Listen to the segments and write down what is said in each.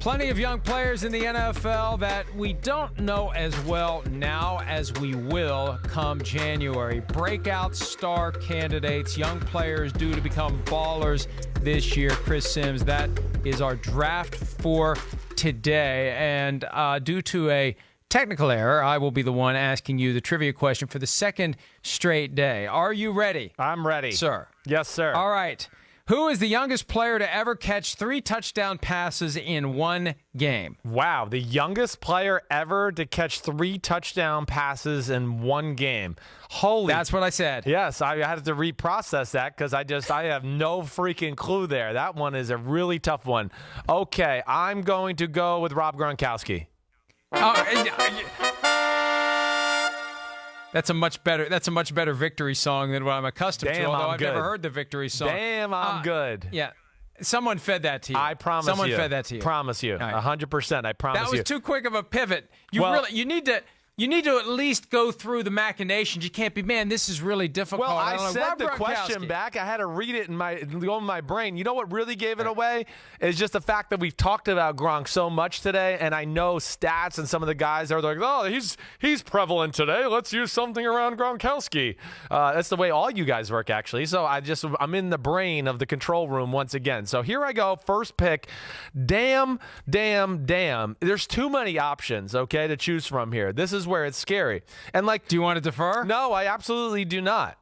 Plenty of young players in the NFL that we don't know as well now as we will come January. Breakout star candidates, young players due to become ballers this year. Chris Sims, that is our draft for today. And due to a technical error, I will be the one asking you the trivia question for the second straight day. Are you ready? I'm ready. Sir. Yes, sir. All right. Who is the youngest player to ever catch 3 touchdown passes in one game? Wow, the youngest player ever to catch 3 touchdown passes in one game. Holy. That's what I said. Yes, I had to reprocess that because I have no freaking clue there. That one is a really tough one. Okay, I'm going to go with Rob Gronkowski. That's a much better victory song than what I'm accustomed to, although I've never heard the victory song. Damn, I'm good. Yeah. Someone fed that to you. I promise you. Someone fed that to you. Promise you. 100%. I promise you. That was too quick of a pivot. You need to at least go through the machinations. You can't be, man, this is really difficult. Well, I said Rob the Gronkowski. question back. I had to read it in my brain. You know what really gave it away is just the fact that we've talked about Gronk so much today, and I know stats and some of the guys are like, oh, he's prevalent today. Let's use something around Gronkowski. That's the way all you guys work, actually. So I'm in the brain of the control room once again. So here I go. First pick. Damn. There's too many options, okay, to choose from here. This is where it's scary. And do you want to defer? No, I absolutely do not.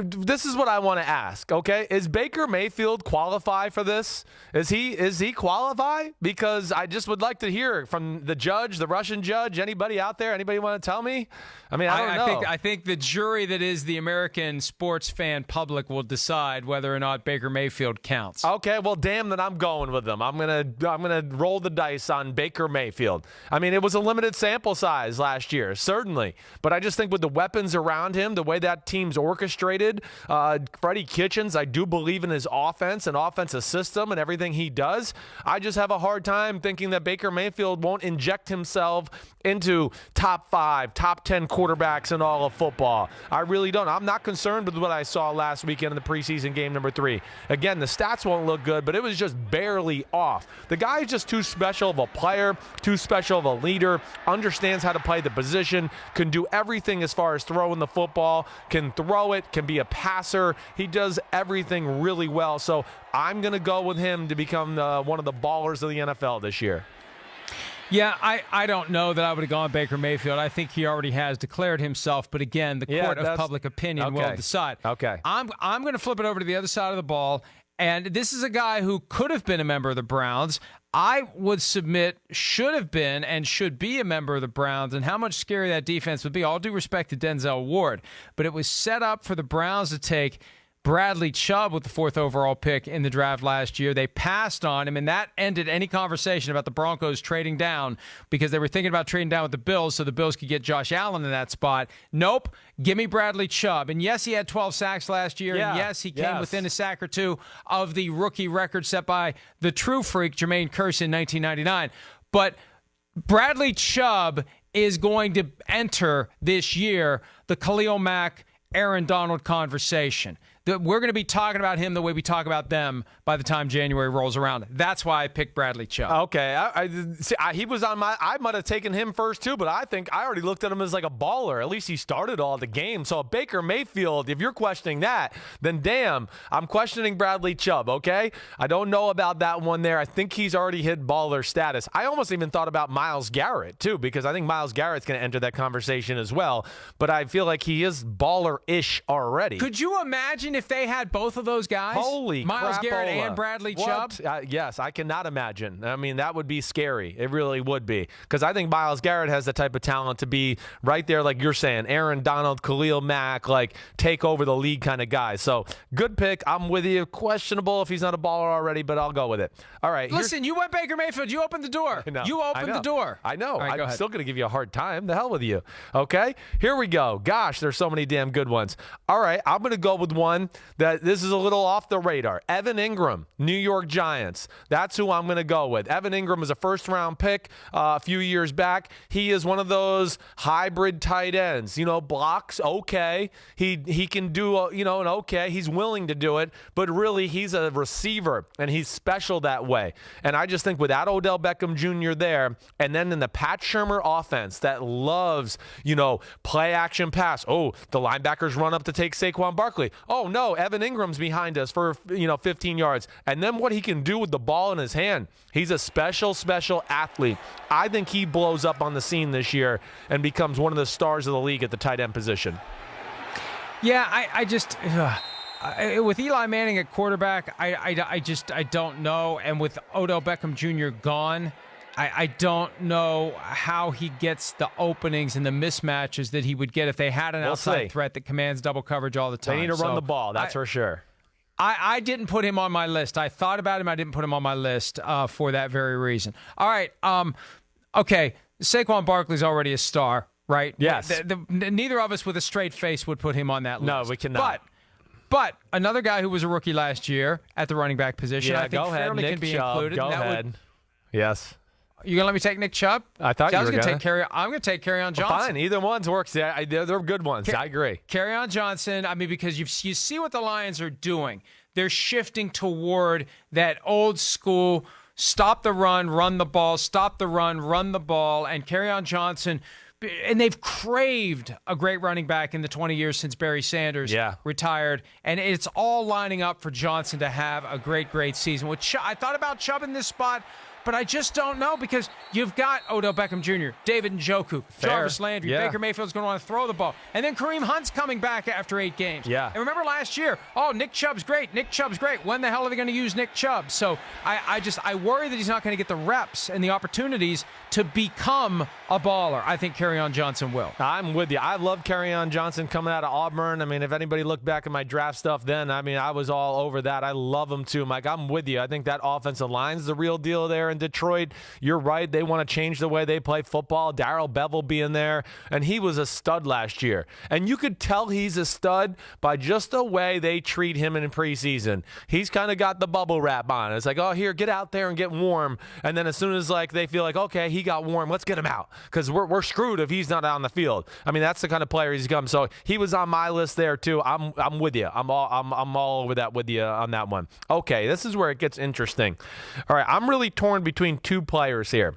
This is what I want to ask, okay? Is Baker Mayfield qualify for this? Is he qualify? Because I just would like to hear from the judge, the Russian judge, anybody out there, anybody want to tell me? I mean, I don't know. I think the jury that is the American sports fan public will decide whether or not Baker Mayfield counts. Okay, well, damn that I'm going with them. I'm gonna roll the dice on Baker Mayfield. I mean, it was a limited sample size last year, certainly, but I just think with the weapons around him, the way that team's orchestrated, Freddie Kitchens, I do believe in his offense and offensive system and everything he does. I just have a hard time thinking that Baker Mayfield won't inject himself into top 5, top 10 quarterbacks in all of football. I really don't. I'm not concerned with what I saw last weekend in the preseason game number 3. Again, the stats won't look good, but it was just barely off. The guy is just too special of a player, too special of a leader, understands how to play the position, can do everything as far as throwing the football, can throw it, can be a passer. He does everything really well. So I'm going to go with him to become one of the ballers of the NFL this year. Yeah, I don't know that I would have gone Baker Mayfield. I think he already has declared himself. But again, the court of public opinion will decide. Okay. I'm going to flip it over to the other side of the ball. And this is a guy who could have been a member of the Browns. I would submit should have been and should be a member of the Browns, and how much scary that defense would be. All due respect to Denzel Ward. But it was set up for the Browns to take Bradley Chubb with the 4th overall pick in the draft last year. They passed on him, and that ended any conversation about the Broncos trading down because they were thinking about trading down with the Bills so the Bills could get Josh Allen in that spot. Nope. Give me Bradley Chubb. And yes, he had 12 sacks last year. Yeah, and yes, he came within a sack or two of the rookie record set by the true freak, Jermaine Kearse, in 1999. But Bradley Chubb is going to enter this year the Khalil Mack, Aaron Donald conversation. We're going to be talking about him the way we talk about them by the time January rolls around. That's why I picked Bradley Chubb. Okay. He was on I might have taken him first, too, but I think I already looked at him as like a baller. At least he started all the game. So Baker Mayfield, if you're questioning that, then damn, I'm questioning Bradley Chubb, okay? I don't know about that one there. I think he's already hit baller status. I almost even thought about Myles Garrett, too, because I think Myles Garrett's going to enter that conversation as well. But I feel like he is baller-ish already. Could you imagine if they had both of those guys? Holy Myles Garrett crapola. and Bradley Chubb? Yes, I cannot imagine. I mean, that would be scary. It really would be. Because I think Myles Garrett has the type of talent to be right there, like you're saying, Aaron Donald, Khalil Mack, like take over the league kind of guy. So good pick. I'm with you. Questionable if he's not a baller already, but I'll go with it. All right. Listen, you went Baker Mayfield. You opened the door. You opened the door. I know. Right, I'm still going to give you a hard time. The hell with you. Okay? Here we go. Gosh, there's so many damn good ones. All right. I'm going to go with one one that this is a little off the radar. Evan Engram, New York Giants. That's who I'm going to go with. Evan Engram is a first-round pick a few years back. He is one of those hybrid tight ends. Blocks, okay. He can do, an okay. He's willing to do it, but really he's a receiver, and he's special that way. And I just think without Odell Beckham Jr. there, and then in the Pat Shurmur offense that loves, play action pass. Oh, the linebackers run up to take Saquon Barkley. Oh, no, Evan Ingram's behind us for, 15 yards. And then what he can do with the ball in his hand. He's a special athlete. I think he blows up on the scene this year and becomes one of the stars of the league at the tight end position. Yeah, I just with Eli Manning at quarterback, I don't know. And with Odell Beckham Jr. gone, I don't know how he gets the openings and the mismatches that he would get if they had an outside threat that commands double coverage all the time. They need to run the ball, that's for sure. I didn't put him on my list. I thought about him. I didn't put him on my list for that very reason. All right. Okay. Saquon Barkley's already a star, right? Yes. Neither of us with a straight face would put him on that list. No, we cannot. But another guy who was a rookie last year at the running back position, I think fairly Nick can be Chubb, included. Go ahead. Yes. You gonna let me take Nick Chubb? I thought you were going to take I'm going to take Kerryon Johnson. Fine, either one's works. Yeah, they're good ones. I agree. Kerryon Johnson. I mean, because you see what the Lions are doing. They're shifting toward that old school stop the run, run the ball, stop the run the ball, and Kerryon Johnson. And they've craved a great running back in the 20 years since Barry Sanders retired. And it's all lining up for Johnson to have a great season. I thought about Chubb in this spot, but I just don't know because you've got Odell Beckham Jr., David Njoku, Jarvis Landry, Baker Mayfield's going to want to throw the ball. And then Kareem Hunt's coming back after 8 games. Yeah. And remember last year, Nick Chubb's great. When the hell are they going to use Nick Chubb? So I worry that he's not going to get the reps and the opportunities to become a baller. I think Kerryon Johnson will. I'm with you. I love Kerryon Johnson coming out of Auburn. I mean, if anybody looked back at my draft stuff then, I was all over that. I love him too, Mike. I'm with you. I think that offensive line's the real deal there in Detroit. You're right. They want to change the way they play football. Darrell Bevell being there, and he was a stud last year. And you could tell he's a stud by just the way they treat him in preseason. He's kind of got the bubble wrap on. It's like, here, get out there and get warm. And then as soon as they feel like, okay, he got warm, let's get him out because we're screwed if he's not on the field. I mean, that's the kind of player he's become. So he was on my list there too. I'm with you. I'm all over that with you on that one. Okay, this is where it gets interesting. All right, I'm really torn between 2 players here.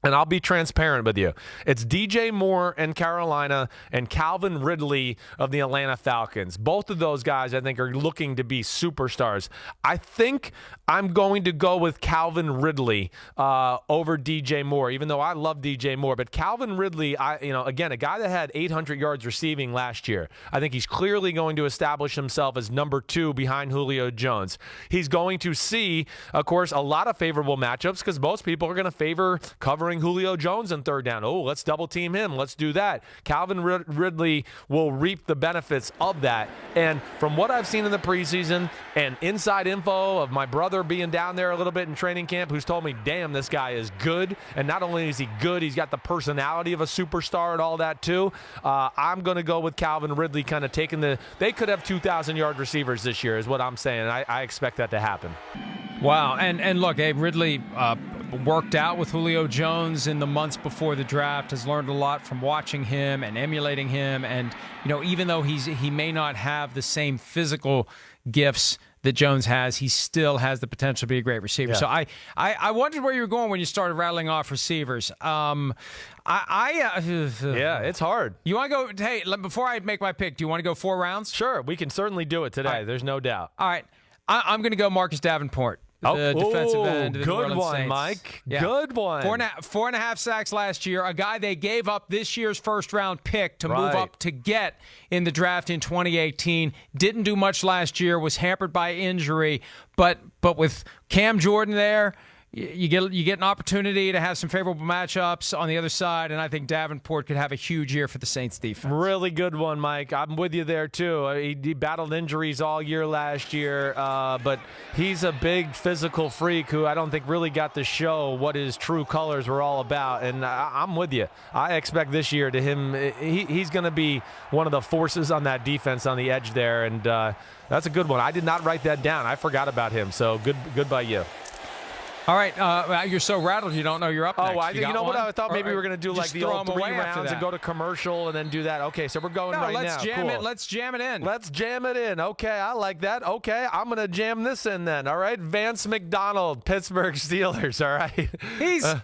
And I'll be transparent with you. It's DJ Moore in Carolina and Calvin Ridley of the Atlanta Falcons. Both of those guys, I think, are looking to be superstars. I think I'm going to go with Calvin Ridley over DJ Moore, even though I love DJ Moore. But Calvin Ridley, again, a guy that had 800 yards receiving last year. I think he's clearly going to establish himself as number 2 behind Julio Jones. He's going to see, of course, a lot of favorable matchups because most people are going to favor covering Julio Jones in third down. Oh, let's double team him. Let's do that. Calvin Ridley will reap the benefits of that. And from what I've seen in the preseason and inside info of my brother being down there a little bit in training camp, who's told me, damn, this guy is good. And not only is he good, he's got the personality of a superstar and all that too. I'm going to go with Calvin Ridley kind of taking they could have 2,000-yard receivers this year is what I'm saying. I expect that to happen. Wow. And look, Ridley worked out with Julio Jones in the months before the draft, has learned a lot from watching him and emulating him. And, even though he may not have the same physical gifts that Jones has, he still has the potential to be a great receiver. Yeah. So I wondered where you were going when you started rattling off receivers. Yeah, it's hard. You want to go, hey, before I make my pick, do you want to go 4 rounds? Sure, we can certainly do it today. Right. There's no doubt. All right. I'm going to go Marcus Davenport. The defensive end of the New Orleans Saints. Mike. Yeah. Good one. 4.5 sacks last year. A guy they gave up this year's first-round pick to move up to get in the draft in 2018. Didn't do much last year. Was hampered by injury. But with Cam Jordan there, you get an opportunity to have some favorable matchups on the other side, and I think Davenport could have a huge year for the Saints defense. Really good one, Mike. I'm with you there, too. He battled injuries all year last year, but he's a big physical freak who I don't think really got to show what his true colors were all about, and I'm with you. I expect this year to him, he's going to be one of the forces on that defense on the edge there, and that's a good one. I did not write that down. I forgot about him, so good by you. All right, you're so rattled you don't know you're up next. Oh, you know what? I thought maybe we were going to do like the old 3 rounds and go to commercial and then do that. Okay, so we're going right now. Let's jam it. Let's jam it in. Let's jam it in. Okay, I like that. Okay, I'm going to jam this in then. All right, Vance Mcdonald, Pittsburgh Steelers. All right.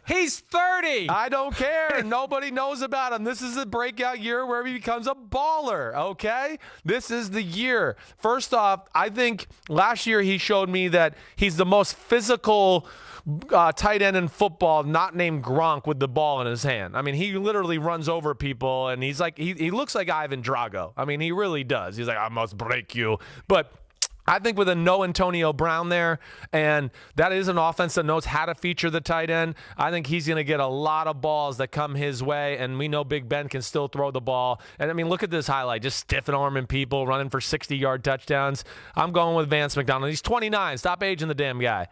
He's 30. I don't care. Nobody knows about him. This is a breakout year where he becomes a baller. Okay, this is the year. First off, I think last year he showed me that he's the most physical tight end in football, not named Gronk, with the ball in his hand. I mean, he literally runs over people, and he's like, he looks like Ivan Drago. I mean, he really does. He's like, I must break you. But I think with a no Antonio Brown there, and that is an offense that knows how to feature the tight end, I think he's going to get a lot of balls that come his way, and we know Big Ben can still throw the ball. And, I mean, look at this highlight, just stiff and arming people, running for 60-yard touchdowns. I'm going with Vance McDonald. He's 29. Stop aging the damn guy.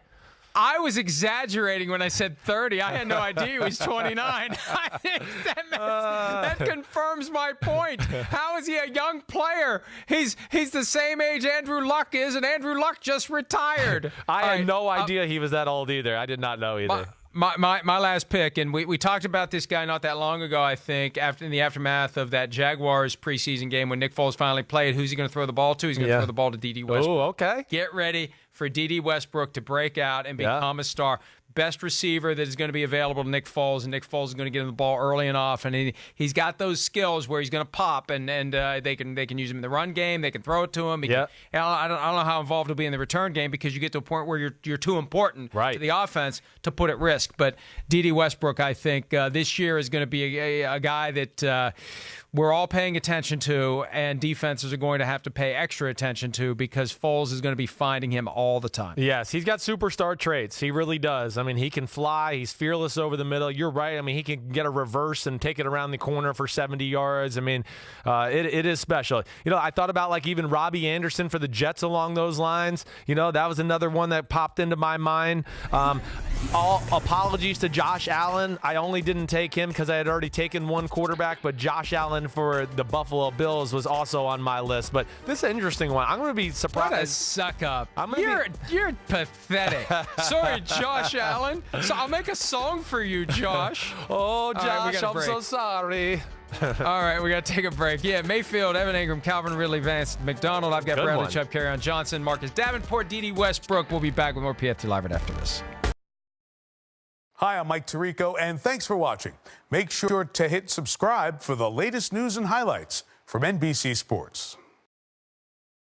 I was exaggerating when I said 30. I had no idea he was 29. I think that confirms my point. How is he a young player? He's the same age Andrew Luck is, and Andrew Luck just retired. I had no idea he was that old either. I did not know either. My last pick, and we talked about this guy not that long ago, I think, in the aftermath of that Jaguars preseason game when Nick Foles finally played. Who's he going to throw the ball to? He's going to throw the ball to Dede Westbrook. Oh, okay. Get ready for Dede Westbrook to break out and become a star. Best receiver that is going to be available to Nick Foles, and Nick Foles is going to get him the ball early and often. He's got those skills where he's going to pop, and they can use him in the run game. They can throw it to him. I don't know how involved he'll be in the return game because you get to a point where you're too important to the offense to put at risk. But Dede Westbrook, I think this year is going to be a guy that we're all paying attention to, and defenses are going to have to pay extra attention to because Foles is going to be finding him all the time. Yes, he's got superstar traits. He really does. I mean, he can fly. He's fearless over the middle. You're right. I mean, he can get a reverse and take it around the corner for 70 yards. I mean, it is special. You know, I thought about like even Robbie Anderson for the Jets along those lines. You know, that was another one that popped into my mind. All apologies to Josh Allen. I only didn't take him because I had already taken one quarterback, but Josh Allen for the Buffalo Bills was also on my list. But this is an interesting one. I'm going to be surprised. What a suck up. You're pathetic. Sorry, Josh Allen. So I'll make a song for you, Josh. Oh, Josh, I'm so sorry. All right, we got to take a break. Yeah, Mayfield, Evan Engram, Calvin Ridley, Vance McDonald. I've got Bradley Chubb, Kerryon Johnson, Marcus Davenport, Dede Westbrook. We'll be back with more PFT Live right after this. Hi, I'm Mike Tirico, and thanks for watching. Make sure to hit subscribe for the latest news and highlights from NBC Sports.